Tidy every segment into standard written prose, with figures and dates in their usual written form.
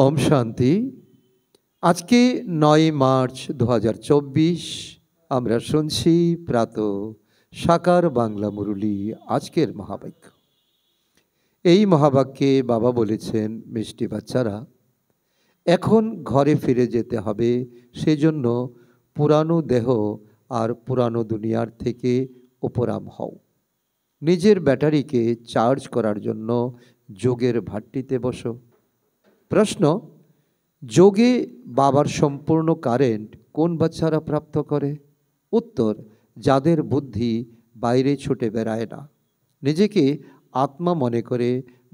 ওম শান্তি। আজকে ৯ মার্চ ২০২৪ আমরা শুনছি প্রাত সাকার বাংলা মুরলী। আজকের মহাবাক্য, এই মহাবাক্যে বাবা বলেছেন, মিষ্টি বাচ্চারা, এখন ঘরে ফিরে যেতে হবে। সেজন্য পুরানো দেহ আর পুরানো দুনিয়ার থেকে উপরাম হও। নিজের ব্যাটারিকে চার্জ করার জন্য যোগের ভাট্টিতে বসো। প্রশ্ন: যোগে বাবার সম্পূর্ণ কারেন্ট কোন বাচ্চারা প্রাপ্ত করে? উত্তর: যাদের বুদ্ধি বাইরে ছুটে বেড়ায় না, নিজেকে আত্মা মনে করে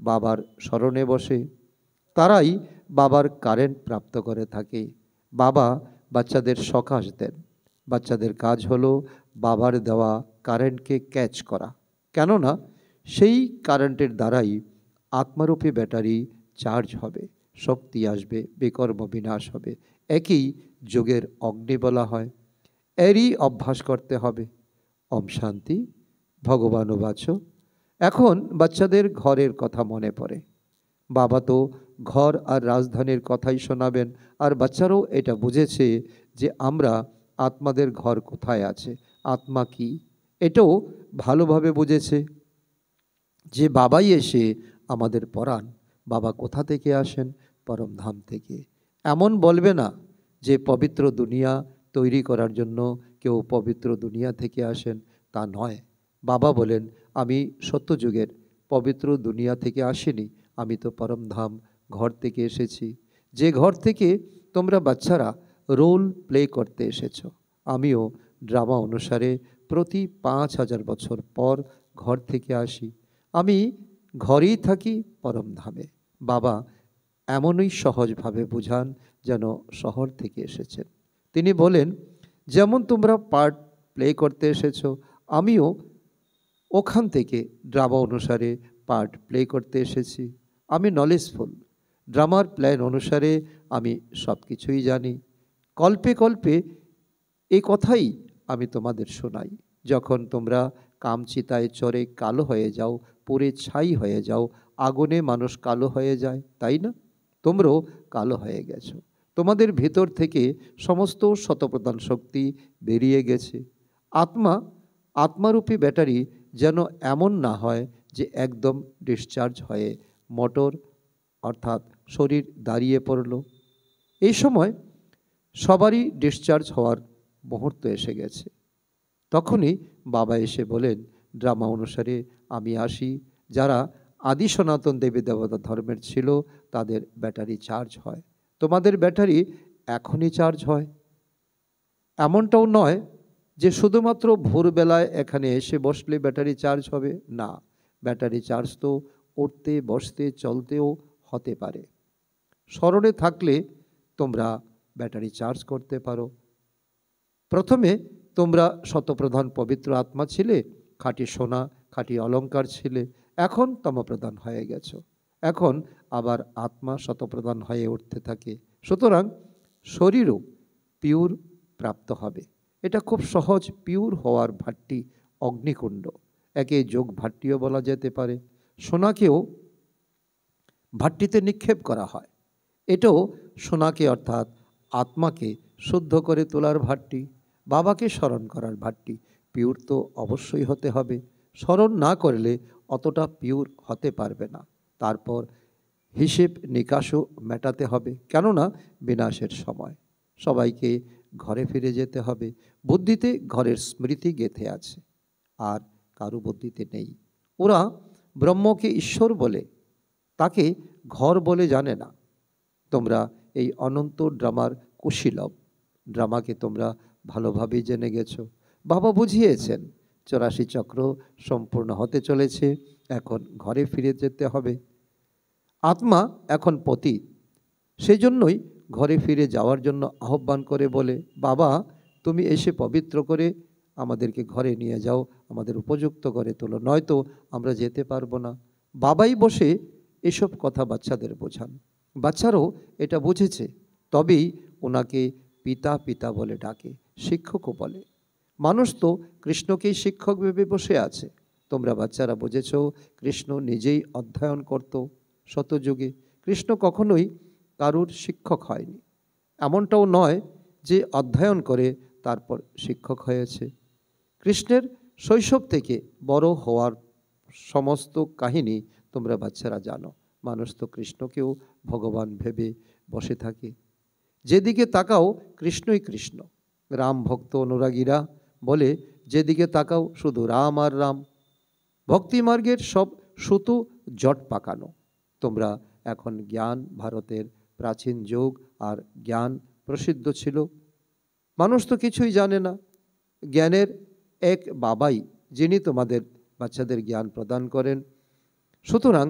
বাবার স্মরণে বসে, তারাই বাবার কারেন্ট প্রাপ্ত করে থাকে। বাবা বাচ্চাদের সকাশ দেন। বাচ্চাদের কাজ হলো বাবার দেওয়া কারেন্টকে ক্যাচ করা, কেননা সেই কারেন্টের দ্বারাই আত্মারূপী ব্যাটারি চার্জ হবে, শক্তি আসবে, বিকর্ম বিনাশ হবে। একই যোগের অগ্নি বলা হয়। এরই অভ্যাস করতে হবে। ওম শান্তি। ভগবান বাচ। এখন বাচ্চাদের ঘরের কথা মনে পড়ে। বাবা তো ঘর আর রাজধানীর কথাই শোনাবেন, আর বাচ্চারাও এটা বুঝেছে যে আমরা আত্মাদের ঘর কোথায় আছে, আত্মা কি, এটাও ভালোভাবে বুঝেছে যে বাবাই এসে আমাদের পড়ান। বাবা কোথা থেকে আসেন? পরমধাম থেকে। এমন বলবে না যে পবিত্র দুনিয়া তৈরি করার জন্য কেউ পবিত্র দুনিয়া থেকে আসেন, তা নয়। বাবা বলেন, আমি সত্যযুগের পবিত্র দুনিয়া থেকে আসিনি, আমি তো পরমধাম ঘর থেকে এসেছি, যে ঘর থেকে তোমরা বাচ্চারা রোল প্লে করতে এসেছ। আমিও ড্রামা অনুসারে প্রতি ৫,০০০ বছর পর ঘর থেকে আসি। আমি ঘরেই থাকি পরমধামে। বাবা এমনই সহজভাবে বুঝান যেন শহর থেকে এসেছেন। তিনি বলেন, যেমন তোমরা পার্ট প্লে করতে এসেছো, আমিও ওখান থেকে ড্রামা অনুসারে পার্ট প্লে করতে এসেছি। আমি নলেজফুল। ড্রামার প্ল্যান অনুসারে আমি সব কিছুই জানি। কল্পে কল্পে এই কথাই আমি তোমাদের শোনাই। যখন তোমরা কামচিতায় চড়ে কালো হয়ে যাও, পুড়ে ছাই হয়ে যাও, আগুনে মানুষ কালো হয়ে যায়, তাই না? তোমরাও কালো হয়ে গেছো। তোমাদের ভিতর থেকে সমস্ত শতপ্রধান শক্তি বেরিয়ে গেছে। আত্মারূপী ব্যাটারি যেন এমন না হয় যে একদম ডিসচার্জ হয়ে মোটর অর্থাৎ শরীর দাঁড়িয়ে পড়ল। এই সময় সবারই ডিসচার্জ হওয়ার মুহূর্ত এসে গেছে। তখনই বাবা এসে বলেন, ড্রামা অনুসারে আমি আসি। যারা আদি সনাতন দেবী দেবতা ধর্মের ছিল, তাদের ব্যাটারি চার্জ হয়। তোমাদের ব্যাটারি এখনই চার্জ হয়। এমনটাও নয় যে শুধুমাত্র ভোরবেলায় এখানে এসে বসলে ব্যাটারি চার্জ হবে, না। ব্যাটারি চার্জ তো উঠতে বসতে চলতেও হতে পারে। স্মরণে থাকলে তোমরা ব্যাটারি চার্জ করতে পারো। প্রথমে তোমরা শতপ্রধান পবিত্র আত্মা ছিলে, খাঁটি সোনা, খাঁটি অলঙ্কার ছিলে। এখন তমপ্রধান হয়ে গেছো। এখন আবার আত্মা শতপ্রধান হয়ে উঠতে থাকে। সুতরাং শরীরও পিওর প্রাপ্ত হবে। এটা খুব সহজ। পিওর হওয়ার ভাট্টি অগ্নিকুণ্ড, একে যোগ ভাট্টিও বলা যেতে পারে। সোনাকেও ভাট্টিতে নিক্ষেপ করা হয়। এটাও সোনাকে অর্থাৎ আত্মাকে শুদ্ধ করে তোলার ভাট্টি, বাবাকে স্মরণ করার ভাট্টি। পিওর তো অবশ্যই হতে হবে। স্মরণ না করলে অতটা পিওর হতে পারবে না। তারপর হিসেব নিকাশও মেটাতে হবে, কেননা বিনাশের সময়। সবাইকে ঘরে ফিরে যেতে হবে। বুদ্ধিতে ঘরের স্মৃতি গেঁথে আছে, আর কারো বুদ্ধিতে নেই। ওরা ব্রহ্মকে ঈশ্বর বলে, তাকে ঘর বলে জানে না। তোমরা এই অনন্ত ড্রামার কুশীলব। ড্রামাকে তোমরা ভালোভাবেই জেনে গেছো। বাবা বুঝিয়েছেন 84 চক্র সম্পূর্ণ হতে চলেছে। এখন ঘরে ফিরে যেতে হবে। আত্মা এখন পতিত, সেই জন্যই ঘরে ফিরে যাওয়ার জন্য আহ্বান করে বলে, বাবা তুমি এসে পবিত্র করে আমাদেরকে ঘরে নিয়ে যাও, আমাদের উপযুক্ত করে তোলো, নয়তো আমরা যেতে পারবো না। বাবাই বসে এসব কথা বাচ্চাদের বোঝান। বাচ্চারাও এটা বুঝেছে, তবেই ওনাকে পিতা পিতা বলে ডাকে, শিক্ষকও বলে। মানুষ তো কৃষ্ণকেই শিক্ষক ভেবে বসে আছে। তোমরা বাচ্চারা বুঝেছ, কৃষ্ণ নিজেই অধ্যয়ন করত শতযুগে। কৃষ্ণ কখনোই কারুর শিক্ষক হয়নি। এমনটাও নয় যে অধ্যয়ন করে তারপর শিক্ষক হয়েছে। কৃষ্ণের শৈশব থেকে বড় হওয়ার সমস্ত কাহিনী তোমরা বাচ্চারা জানো। মানুষ তো কৃষ্ণকেও ভগবান ভেবে বসে থাকে। যেদিকে তাকাও কৃষ্ণই কৃষ্ণ। রাম ভক্ত অনুরাগীরা বলে, যেদিকে তাকাও শুধু রাম আর রাম। ভক্তিমার্গের সব সুতো জট পাকানো। তোমরা এখন জ্ঞান, ভারতের প্রাচীন যুগ আর জ্ঞান প্রসিদ্ধ ছিল। মানুষ তো কিছুই জানে না। জ্ঞানের এক বাবাই যিনি তোমাদের বাচ্চাদের জ্ঞান প্রদান করেন। সুতরাং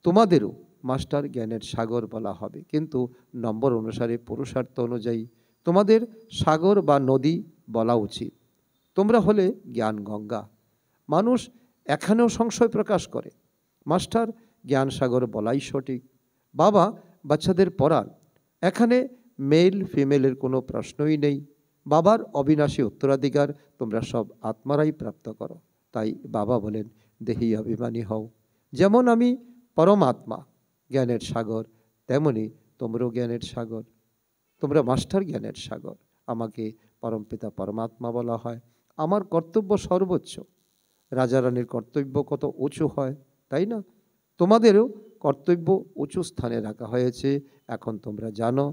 তোমাদেরও মাস্টার জ্ঞানের সাগর বলা হবে, কিন্তু নম্বর অনুসারে পুরুষার্থ অনুযায়ী তোমাদের সাগর বা নদী বলা উচিত। তোমরা হলে জ্ঞান গঙ্গা। মানুষ এখানেও সংশয় প্রকাশ করে। মাস্টার জ্ঞান সাগর বলাই সঠিক। বাবা বাচ্চাদের পড়ান। এখানে মেল ফিমেলের কোনো প্রশ্নই নেই। বাবার অবিনাশী উত্তরাধিকার তোমরা সব আত্মারাই প্রাপ্ত করো। তাই বাবা বলেন, দেহি অভিমানী হও। যেমন আমি পরমাত্মা জ্ঞানের সাগর, তেমনি তোমরাও জ্ঞানের সাগর। তোমরা মাস্টার জ্ঞানের সাগর। আমাকে পরমপিতা পরমাত্মা বলা হয়। আমার কর্তব্য সর্বোচ্চ। রাজা রানীর কর্তব্য কত উঁচু হয়, তাই না? তোমাদেরও কর্তব্য উঁচু স্থানে রাখা হয়েছে। এখন তোমরা জানো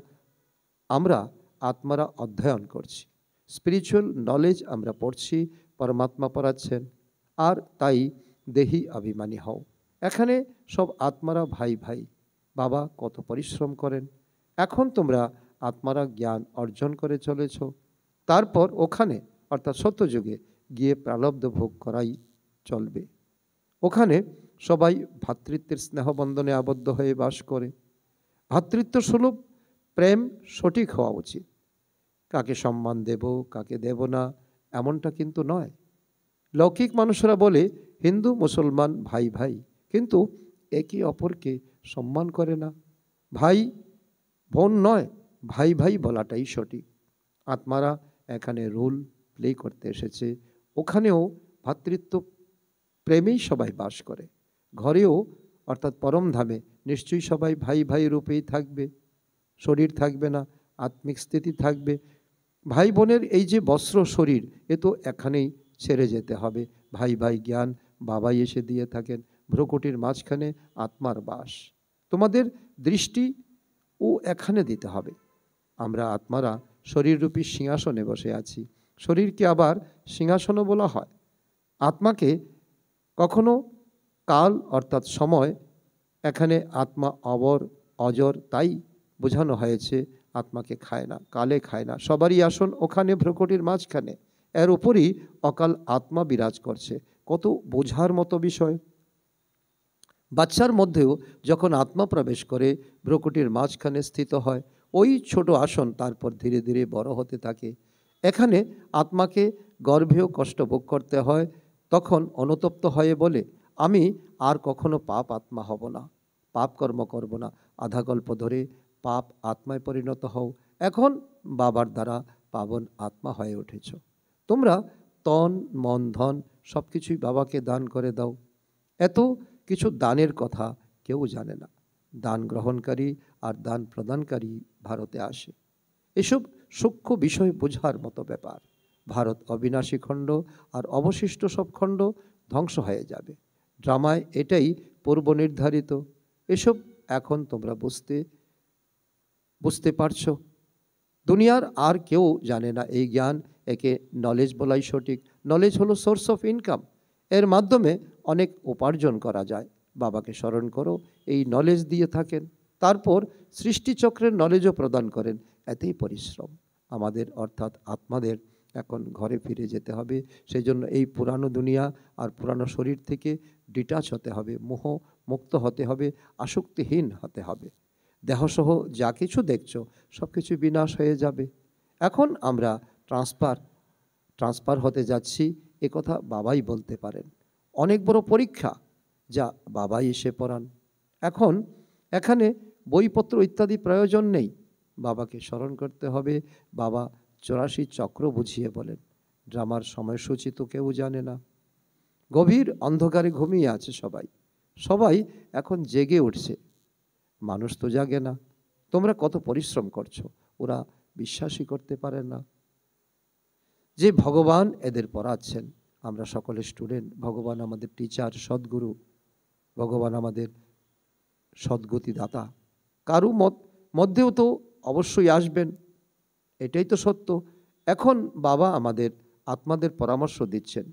আমরা আত্মারা অধ্যয়ন করছি, স্পিরিচুয়াল নলেজ আমরা পড়ছি, পরমাত্মা পড়াচ্ছেন। আর তাই দেহি অভিমানী হও। এখানে সব আত্মারা ভাই ভাই। বাবা কত পরিশ্রম করেন। এখন তোমরা আত্মারা জ্ঞান অর্জন করে চলেছ। তারপর ওখানে অর্থাৎ সত্যযুগে গিয়ে প্রারব্ধ ভোগ করাই চলবে। ওখানে সবাই ভ্রাতৃত্বের স্নেহবন্ধনে আবদ্ধ হয়ে বাস করে। ভ্রাতৃত্ব সুলভ প্রেম সঠিক হওয়া উচিত। কাকে সম্মান দেব, কাকে দেব না, এমনটা কিন্তু নয়। লৌকিক মানুষরা বলে হিন্দু মুসলমান ভাই ভাই, কিন্তু একে অপরকে সম্মান করে না। ভাই বোন নয়, ভাই ভাই বলাটাই সঠিক। আত্মারা এখানে রোল প্লে করতে এসেছে। ওখানেও ভ্রাতৃত্ব প্রেমেই সবাই বাস করে। ঘরেও অর্থাৎ পরমধামে নিশ্চয়ই সবাই ভাই ভাই রূপেই থাকবে। শরীর থাকবে না, আত্মিক স্থিতি থাকবে। ভাই বোনের এই যে বস্ত্র শরীর, এ তো এখানেই ছেড়ে যেতে হবে। ভাই ভাই জ্ঞান বাবাই এসে দিয়ে থাকেন। ভ্রকুটির মাঝখানে আত্মার বাস। তোমাদের দৃষ্টি ও এখানে দিতে হবে। আমরা আত্মারা শরীররূপী সিংহাসনে বসে আছি। শরীরকে আবার সিংহাসনও বলা হয়। আত্মাকে কখনো কাল অর্থাৎ সময়, এখানে আত্মা অবর অজর, তাই বোঝানো হয়েছে আত্মাকে খায় না, কালে খায় না। সবারই আসন ওখানে ভ্রকুটির মাঝখানে। এর উপরই অকাল আত্মা বিরাজ করছে। কত বোঝার মতো বিষয়। বাচ্চার মধ্যেও যখন আত্মা প্রবেশ করে ভ্রকুটির মাঝখানে স্থিত হয়, ওই ছোট আসন তারপর ধীরে ধীরে বড় হতে থাকে। এখানে আত্মাকে গর্ভেও কষ্ট ভোগ করতে হয়। তখন অনুতপ্ত হয়ে বলে, আমি আর কখনো পাপ আত্মা হব না, পাপ কর্ম করব না। আধা কল্প ধরে পাপ আত্মায় পরিণত হও। এখন বাবার দ্বারা পাবন আত্মা হয়ে উঠেছ। তোমরা তন মন ধন সব কিছুই বাবাকে দান করে দাও। এত কিছু দানের কথা কেউ জানে না। দান গ্রহণকারী আর দান প্রদানকারী ভারতে আসে। এসব সূক্ষ্ম বিষয় বোঝার মতো ব্যাপার। ভারত অবিনাশী খণ্ড, আর অবশিষ্ট সব খণ্ড ধ্বংস হয়ে যাবে। ড্রামায় এটাই পূর্ব নির্ধারিত। এসব এখন তোমরা বুঝতে পারছো। দুনিয়ার আর কেউ জানে না এই জ্ঞান। একে নলেজ বলাই সঠিক। নলেজ হলো সোর্স অফ ইনকাম। এর মাধ্যমে অনেক উপার্জন করা যায়। বাবাকে স্মরণ করো, এই নলেজ দিয়ে থাকেন। তারপর সৃষ্টিচক্রের নলেজও প্রদান করেন। এতেই পরিশ্রম আমাদের অর্থাৎ আত্মাদের এখন ঘরে ফিরে যেতে হবে। সেই জন্য এই পুরানো দুনিয়া আর পুরানো শরীর থেকে ডিটাচ হতে হবে, মোহ মুক্ত হতে হবে, আসক্তিহীন হতে হবে। দেহসহ যা কিছু দেখছো সব কিছু বিনাশ হয়ে যাবে। এখন আমরা ট্রান্সফার হতে যাচ্ছি, এ কথা বাবাই বলতে পারেন। অনেক বড় পরীক্ষা যা বাবাই এসে পড়ান। এখন এখানে বইপত্র ইত্যাদি প্রয়োজন নেই। বাবাকে স্মরণ করতে হবে। বাবা 84 চক্র বুঝিয়ে বলেন। ড্রামার সময়সূচি তো কেউ জানে না। গভীর অন্ধকারে ঘুমিয়ে আছে সবাই। সবাই এখন জেগে উঠছে। মানুষ তো জাগে না। তোমরা কত পরিশ্রম করছো। ওরা বিশ্বাসই করতে পারে না যে ভগবান এদের পড়াচ্ছেন। আমরা সকলে স্টুডেন্ট, ভগবান আমাদের টিচার, সদ্গুরু, ভগবান আমাদের সদ্গতি দাতা। কারু মধ্যেও তো অবশ্যই আসবেন, এটাই তো সত্য। এখন বাবা আমাদের আত্মাদের পরামর্শ দিচ্ছেন,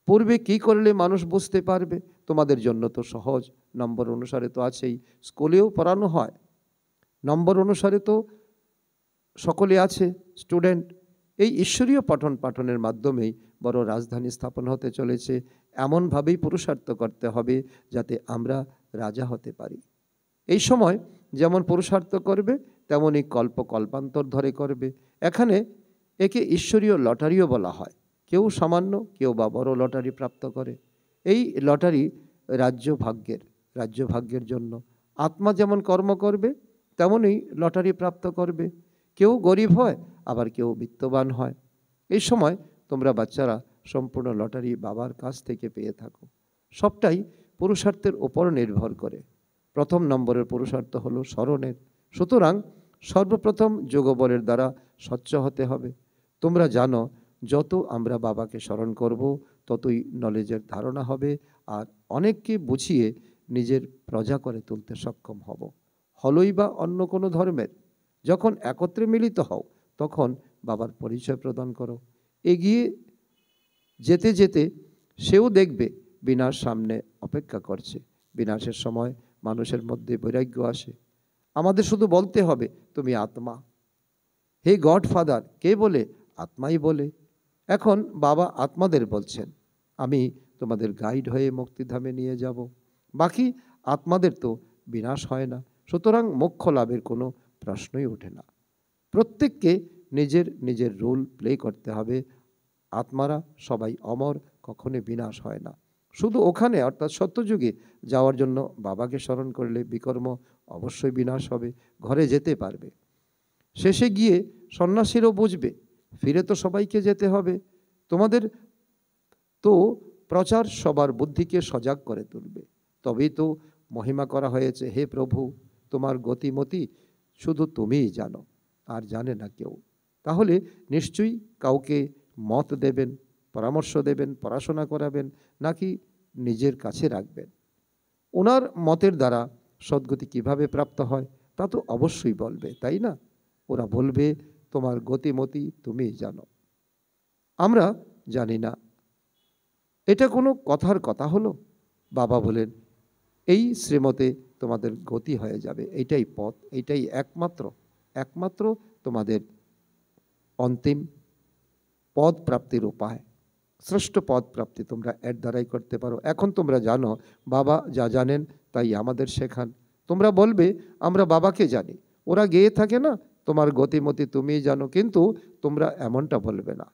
পূর্বে কি করলে মানুষ বুঝতে পারবে। তোমাদের জন্য তো সহজ, নম্বর অনুসারে তো আছেই, স্কুলেও পড়ানো হয়, নম্বর অনুসারে তো সকলে আছে স্টুডেন্ট। এই ঈশ্বরীয় পঠন পাঠনের মাধ্যমেই বড় রাজধানী স্থাপন হতে চলেছে। এমনভাবেই পুরুষার্থ করতে হবে যাতে আমরা রাজা হতে পারি। এই সময় যেমন পুরুষার্থ করবে তেমনই কল্পান্তর ধরে করবে। এখানে একে ঈশ্বরীয় লটারিও বলা হয়। কেউ সামান্য, কেউ বা বড় লটারি প্রাপ্ত করে। এই লটারি রাজ্য ভাগ্যের জন্য। আত্মা যেমন কর্ম করবে তেমনই লটারি প্রাপ্ত করবে। কেউ গরিব হয়, আবার কেউ বিত্তবান হয়। এই সময় তোমরা বাচ্চারা সম্পূর্ণ লটারি বাবার কাছ থেকে পেয়ে থাকো। সবটাই পুরুষার্থের ওপর নির্ভর করে। প্রথম নম্বরের পুরুষার্থ হলো স্মরণের। সুতরাং সর্বপ্রথম যোগবলের দ্বারা স্বচ্ছ হতে হবে। তোমরা জানো, যত আমরা বাবাকে স্মরণ করব ততই নলেজের ধারণা হবে, আর অনেককে বুঝিয়ে নিজের প্রজা করে তুলতে সক্ষম হব। হলই বা অন্য কোনো ধর্মের, যখন একত্রে মিলিত হও তখন বাবার পরিচয় প্রদান করো। এগিয়ে যেতে যেতে সেও দেখবে বিনাশ সামনে অপেক্ষা করছে। বিনাশের সময় মানুষের মধ্যে বৈরাগ্য আসে। আমাদের শুধু বলতে হবে, তুমি আত্মা। হে গডফাদার, কে বলে? আত্মাই বলে। এখন বাবা আত্মাদের বলছেন, আমি তোমাদের গাইড হয়ে মুক্তিধামে নিয়ে যাব। বাকি আত্মাদের তো বিনাশ হয় না, সুতরাং মোক্ষ লাভের কোনো প্রশ্নই ওঠে না। প্রত্যেককে নিজের নিজের রোল প্লে করতে হবে। আত্মারা সবাই অমর, কখনো বিনাশ হয় না। শুধু ওখানে অর্থাৎ সত্যযুগে যাওয়ার জন্য বাবাকে স্মরণ করলে বিকর্ম অবশ্যই বিনাশ হবে, ঘরে যেতে পারবে। শেষে গিয়ে সন্ন্যাসীরও বুঝবে, ফিরে তো সবাইকে যেতে হবে। তোমাদের তো প্রচার সবার বুদ্ধিকে সজাগ করে তুলবে, তবেই তো মহিমা করা হয়েছে। হে প্রভু, তোমার গতিমতি শুধু তুমিই জানো, আর জানে না কেউ। তাহলে নিশ্চয়ই কাউকে মত দেবেন, পরামর্শ দেবেন, পড়াশোনা করাবেন, নাকি নিজের কাছে রাখবেন। ওনার মতের দ্বারা সদ্গতি কিভাবে প্রাপ্ত হয় তা তো অবশ্যই বলবে, তাই না? ওরা বলবে, তোমার গতিমতি তুমিই জানো, আমরা জানি না। এটা কোনো কথার কথা হলো? বাবা বলেন, এই শ্রীমতে তোমাদের গতি হয়ে যাবে। এইটাই পথ, এইটাই একমাত্র তোমাদের অন্তিম পদ প্রাপ্তির উপায়। শ্রেষ্ঠ পদ প্রাপ্তি তোমরা এর দ্বারাই করতে পারো। এখন তোমরা জানো, বাবা যা জানেন তাই আমাদের শেখান। তোমরা বলবে, আমরা বাবাকে জানি। ওরা গেয়ে থাকে না, তোমার গতিমতি তুমিই জানো, কিন্তু তোমরা এমনটা বলবে না।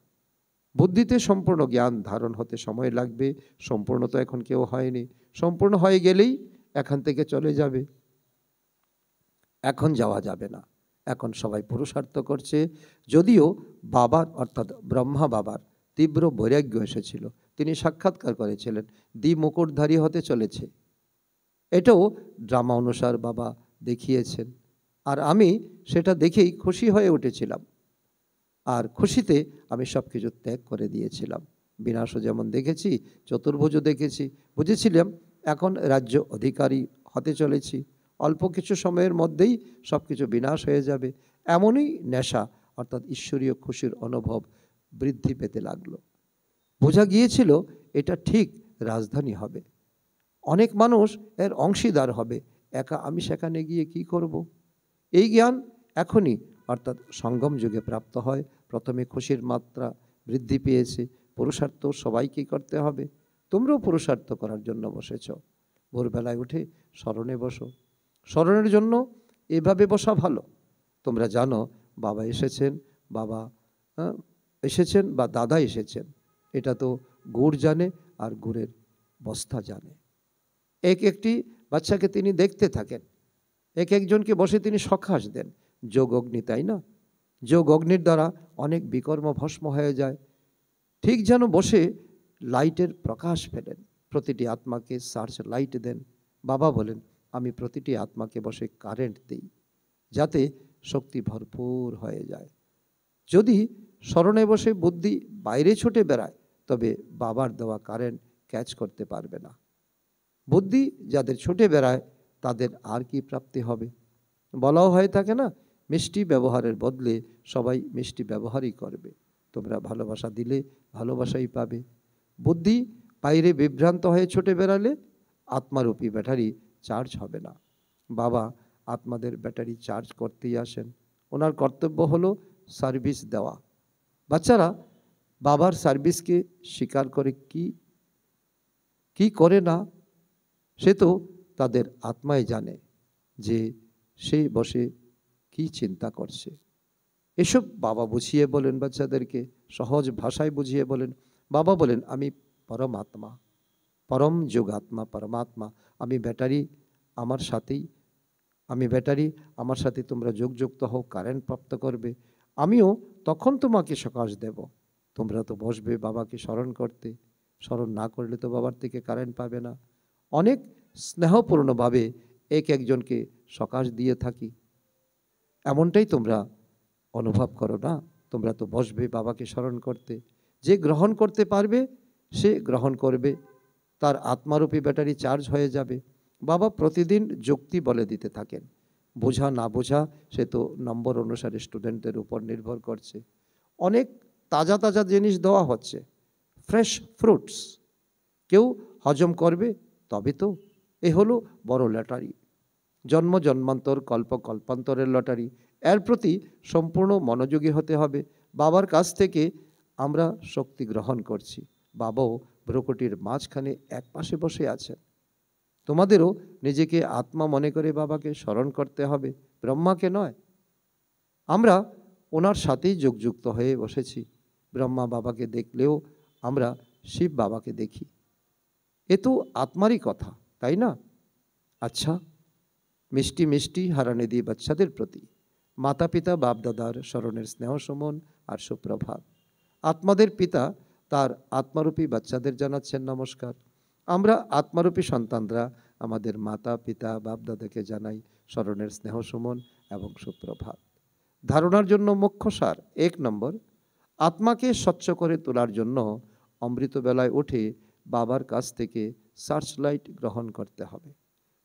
বুদ্ধিতে সম্পূর্ণ জ্ঞান ধারণ হতে সময় লাগবে। সম্পূর্ণ তো এখন কেউ হয়নি। সম্পূর্ণ হয়ে গেলেই এখান থেকে চলে যাবে। এখন যাওয়া যাবে না। এখন সবাই পুরুষার্থ করছে। যদিও বাবার অর্থাৎ ব্রহ্মা বাবার তীব্র বৈরাগ্য এসেছিল, তিনি সাক্ষাৎকার করেছিলেন, মুকুটধারী হতে চলেছে। এটাও ড্রামা অনুসার বাবা দেখিয়েছেন, আর আমি সেটা দেখেই খুশি হয়ে উঠেছিলাম। আর খুশিতে আমি সব কিছু ত্যাগ করে দিয়েছিলাম। বিনাশও যেমন দেখেছি, চতুর্ভুজও দেখেছি। বুঝেছিলাম এখন রাজ্য অধিকারী হতে চলেছি, অল্প কিছু সময়ের মধ্যেই সব কিছু বিনাশ হয়ে যাবে। এমনই নেশা অর্থাৎ ঈশ্বরীয় খুশির অনুভব বৃদ্ধি পেতে লাগলো। বোঝা গিয়েছিল এটা ঠিক রাজধানী হবে, অনেক মানুষ এর অংশীদার হবে। একা আমি সেখানে গিয়ে কি করব? এই জ্ঞান এখনই অর্থাৎ সঙ্গম যুগে প্রাপ্ত হয়। প্রথমে খুশির মাত্রা বৃদ্ধি পেয়েছে। পুরুষার্থ সবাইকে করতে হবে। তোমরাও পুরুষার্থ করার জন্য বসেছ। ভোরবেলায় উঠে স্মরণে বসো। স্মরণের জন্য এভাবে বসা ভালো। তোমরা জানো, বাবা এসেছেন বা দাদা এসেছেন, এটা তো গুড় জানে আর গুড়ের বস্তা জানে। একটি বাচ্চাকে তিনি দেখতে থাকেন, একজনকে বসে তিনি সখাস দেন। যোগ অগ্নি, তাই না? যোগ অগ্নির দ্বারা অনেক বিকর্ম ভস্ম হয়ে যায়। ঠিক যেন বসে লাইটের প্রকাশ ফেলেন, প্রতিটি আত্মাকে সার্চ লাইট দেন। বাবা বলেন, আমি প্রতিটি আত্মাকে বসে কারেন্ট দিই। যাতে শক্তি ভরপুর হয়ে যায়। যদি স্মরণে বসে বুদ্ধি বাইরে ছুটে বেড়ায়, তবে বাবার দেওয়া কারেন্ট ক্যাচ করতে পারবে না। বুদ্ধি যাদের ছুটে বেড়ায় তাদের আর কি প্রাপ্তি হবে? বলাও হয়ে থাকে না, মিষ্টি ব্যবহারের বদলে সবাই মিষ্টি ব্যবহারই করবে। তোমরা ভালোবাসা দিলে ভালোবাসাই পাবে। বুদ্ধি বাইরে বিভ্রান্ত হয়ে ছুটে বেড়ালে আত্মারূপী ব্যাটারি চার্জ হবে না। বাবা আত্মাদের ব্যাটারি চার্জ করতেই আসেন। ওনার কর্তব্য হলো সার্ভিস দেওয়া। বাচ্চারা বাবার সার্ভিসকে স্বীকার করে কি করে না, সে তো তাদের আত্মায় জানে যে সে বসে কি চিন্তা করছে। এসব বাবা বুঝিয়ে বলেন বাচ্চাদেরকে, সহজ ভাষায় বুঝিয়ে বলেন। বাবা বলেন, আমি পরমাত্মা, পরম যোগাত্মা, পরমাত্মা। আমি ব্যাটারি, আমার সাথে তোমরা যোগযুক্ত হও, কারেন্ট প্রাপ্ত করবে। আমিও তখন তোমাকে সকাশ দেব। তোমরা তো বসবে বাবাকে স্মরণ করতে। স্মরণ না করলে তো বাবার থেকে কারেন্ট পাবে না। অনেক স্নেহপূর্ণভাবে একজনকে সকাশ দিয়ে থাকি। এমনটাই তোমরা অনুভব করো না? তোমরা তো বসবে বাবাকে স্মরণ করতে। যে গ্রহণ করতে পারবে সে গ্রহণ করবে, তার আত্মারূপী ব্যাটারি চার্জ হয়ে যাবে। বাবা প্রতিদিন যুক্তি বলে দিতে থাকেন। বোঝা না বোঝা সে তো নম্বর অনুসারে স্টুডেন্টদের উপর নির্ভর করছে। অনেক তাজা তাজা জিনিস দেওয়া হচ্ছে, ফ্রেশ ফ্রুটস। কেউ হজম করবে তবে তো। এ হলো বড় লটারি, জন্ম জন্মান্তর কল্প কল্পান্তরের লটারি। এর প্রতি সম্পূর্ণ মনোযোগী হতে হবে। বাবার কাছ থেকে আমরা শক্তি গ্রহণ করছি। বাবাও ভ্রুকুটির মাঝখানে এক পাশে বসে আছেন। তোমাদেরও নিজেকে আত্মা মনে করে বাবাকে স্মরণ করতে হবে, ব্রহ্মাকে নয়। আমরা ওনার সাথেই যোগযুক্ত হয়ে বসেছি। ব্রহ্মা বাবাকে দেখলেও আমরা শিব বাবাকে দেখি। এ তো আত্মারই কথা, তাই না? আচ্ছা, মিষ্টি মিষ্টি হারানিধি বাচ্চাদের প্রতি মাতা পিতা বাপদাদার স্মরণের স্নেহ সুমন আর সুপ্রভাত। আত্মাদের পিতা তার আত্মারূপী বাচ্চাদের জানাচ্ছেন নমস্কার। আমরা আত্মারূপী সন্তানরা আমাদের মাতা পিতা বাপদাদাকে জানাই স্মরণের স্নেহ সুমন এবং সুপ্রভাত। ধারণার জন্য মুখ্য সার: 1 নম্বর, আত্মাকে স্বচ্ছ করে তোলার জন্য অমৃতবেলায় উঠে বাবার কাছ থেকে সার্চ লাইট গ্রহণ করতে হবে।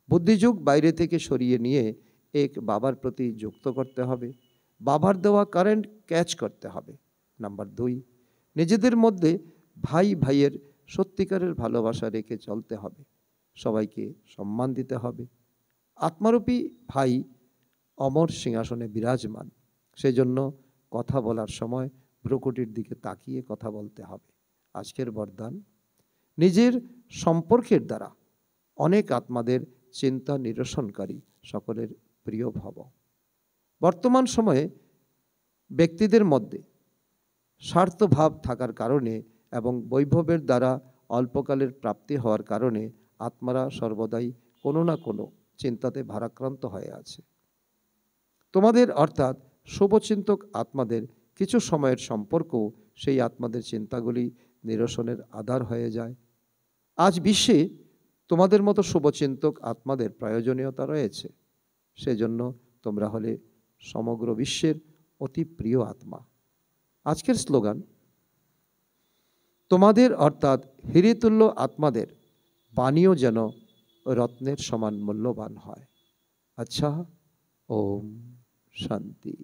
বুদ্ধিযুগ বাইরে থেকে সরিয়ে নিয়ে এক বাবার প্রতি যুক্ত করতে হবে। বাবার দেওয়া কারেন্ট ক্যাচ করতে হবে। নাম্বার 2, নিজেদের মধ্যে ভাই ভাইয়ের সত্যিকারের ভালোবাসা রেখে চলতে হবে। সবাইকে সম্মান দিতে হবে। আত্মারূপী ভাই অমর সিংহাসনে বিরাজমান, সেজন্য কথা বলার সময় ভ্রুকুটির দিকে তাকিয়ে কথা বলতে হবে। আজকের বরদান: নিজের সম্পর্কের দ্বারা অনেক আত্মাদের চিন্তা নিরসনকারী সকলের প্রিয় ভব। বর্তমান সময়ে ব্যক্তিদের মধ্যে স্বার্থভাব থাকার কারণে এবং বৈভবের দ্বারা অল্পকালের প্রাপ্তি হওয়ার কারণে আত্মারা সর্বদাই কোনো না কোনো চিন্তাতে ভারাক্রান্ত হয়ে আছে। তোমাদের অর্থাৎ শুভচিন্তক আত্মাদের কিছু সময়ের সম্পর্ক সেই আত্মাদের চিন্তাগুলি নিরসনের আধার হয়ে যায়। আজ বিশ্বে তোমাদের মতো শুভচিন্তক আত্মাদের প্রয়োজনীয়তা রয়েছে। সেজন্য তোমরা হলে সমগ্র বিশ্বের অতি প্রিয় আত্মা। আজকের স্লোগান: তোমাদের অর্থাৎ হিরেতুল্য আত্মাদের বাণীও যেন রত্নের সমান মূল্যবান হয়। আচ্ছা, ওম শান্তি।